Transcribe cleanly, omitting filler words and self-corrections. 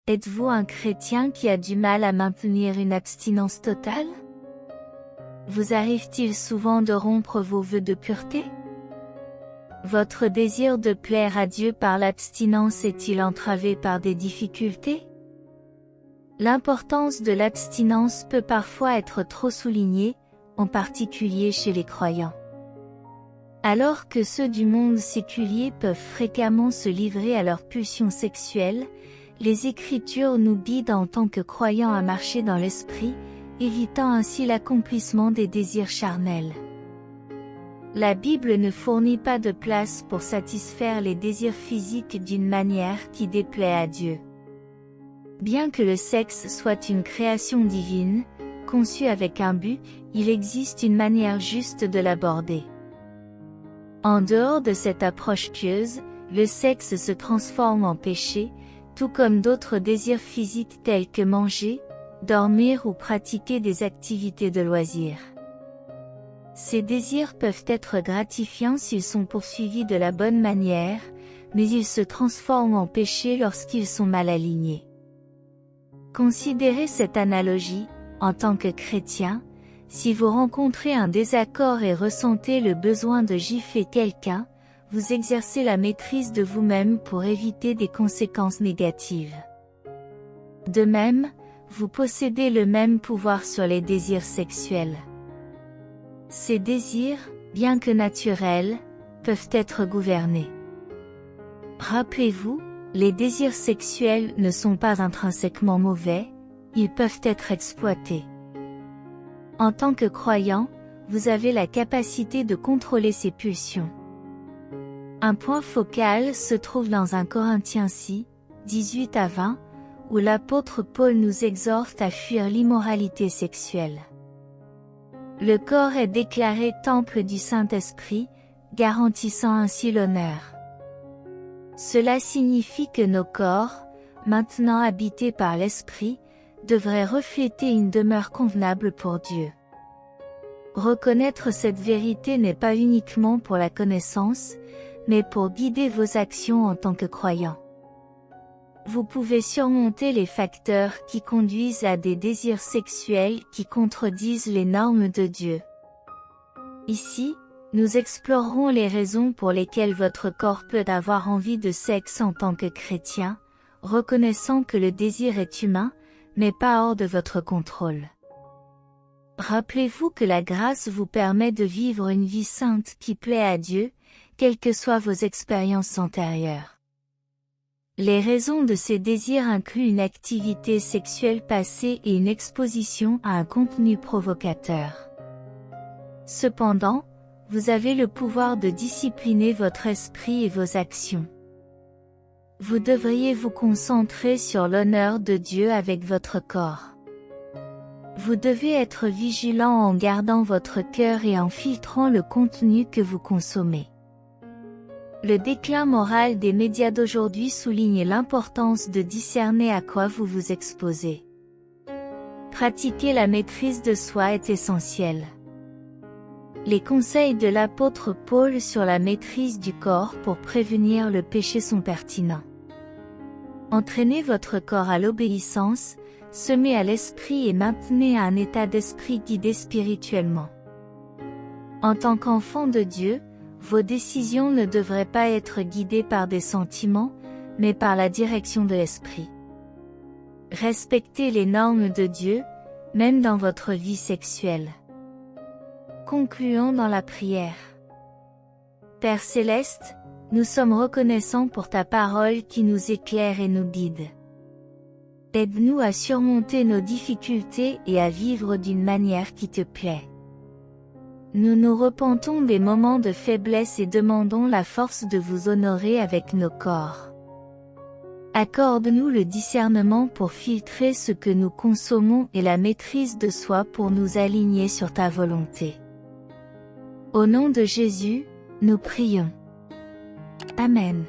Êtes-vous un chrétien qui a du mal à maintenir une abstinence totale? Vous arrive-t-il souvent de rompre vos vœux de pureté? Votre désir de plaire à Dieu par l'abstinence est-il entravé par des difficultés? L'importance de l'abstinence peut parfois être trop soulignée, en particulier chez les croyants. Alors que ceux du monde séculier peuvent fréquemment se livrer à leurs pulsions sexuelles, les Écritures nous guident en tant que croyants à marcher dans l'esprit, évitant ainsi l'accomplissement des désirs charnels. La Bible ne fournit pas de place pour satisfaire les désirs physiques d'une manière qui déplaît à Dieu. Bien que le sexe soit une création divine, conçue avec un but, il existe une manière juste de l'aborder. En dehors de cette approche pieuse, le sexe se transforme en péché, tout comme d'autres désirs physiques tels que manger, dormir ou pratiquer des activités de loisirs. Ces désirs peuvent être gratifiants s'ils sont poursuivis de la bonne manière, mais ils se transforment en péché lorsqu'ils sont mal alignés. Considérez cette analogie, en tant que chrétien, si vous rencontrez un désaccord et ressentez le besoin de gifler quelqu'un, vous exercez la maîtrise de vous-même pour éviter des conséquences négatives. De même, vous possédez le même pouvoir sur les désirs sexuels. Ces désirs, bien que naturels, peuvent être gouvernés. Rappelez-vous, les désirs sexuels ne sont pas intrinsèquement mauvais, ils peuvent être exploités. En tant que croyant, vous avez la capacité de contrôler ces pulsions. Un point focal se trouve dans 1 Corinthiens 6, 18 à 20, où l'apôtre Paul nous exhorte à fuir l'immoralité sexuelle. Le corps est déclaré temple du Saint-Esprit, garantissant ainsi l'honneur. Cela signifie que nos corps, maintenant habités par l'Esprit, devraient refléter une demeure convenable pour Dieu. Reconnaître cette vérité n'est pas uniquement pour la connaissance, mais pour guider vos actions en tant que croyants. Vous pouvez surmonter les facteurs qui conduisent à des désirs sexuels qui contredisent les normes de Dieu. Ici, nous explorerons les raisons pour lesquelles votre corps peut avoir envie de sexe en tant que chrétien, reconnaissant que le désir est humain, mais pas hors de votre contrôle. Rappelez-vous que la grâce vous permet de vivre une vie sainte qui plaît à Dieu, quelles que soient vos expériences antérieures. Les raisons de ces désirs incluent une activité sexuelle passée et une exposition à un contenu provocateur. Cependant, vous avez le pouvoir de discipliner votre esprit et vos actions. Vous devriez vous concentrer sur l'honneur de Dieu avec votre corps. Vous devez être vigilant en gardant votre cœur et en filtrant le contenu que vous consommez. Le déclin moral des médias d'aujourd'hui souligne l'importance de discerner à quoi vous vous exposez. Pratiquer la maîtrise de soi est essentiel. Les conseils de l'apôtre Paul sur la maîtrise du corps pour prévenir le péché sont pertinents. Entraînez votre corps à l'obéissance, semez à l'esprit et maintenez un état d'esprit guidé spirituellement. En tant qu'enfant de Dieu, vos décisions ne devraient pas être guidées par des sentiments, mais par la direction de l'esprit. Respectez les normes de Dieu, même dans votre vie sexuelle. Concluons dans la prière. Père Céleste, nous sommes reconnaissants pour ta parole qui nous éclaire et nous guide. Aide-nous à surmonter nos difficultés et à vivre d'une manière qui te plaît. Nous nous repentons des moments de faiblesse et demandons la force de vous honorer avec nos corps. Accorde-nous le discernement pour filtrer ce que nous consommons et la maîtrise de soi pour nous aligner sur ta volonté. Au nom de Jésus, nous prions. Amen.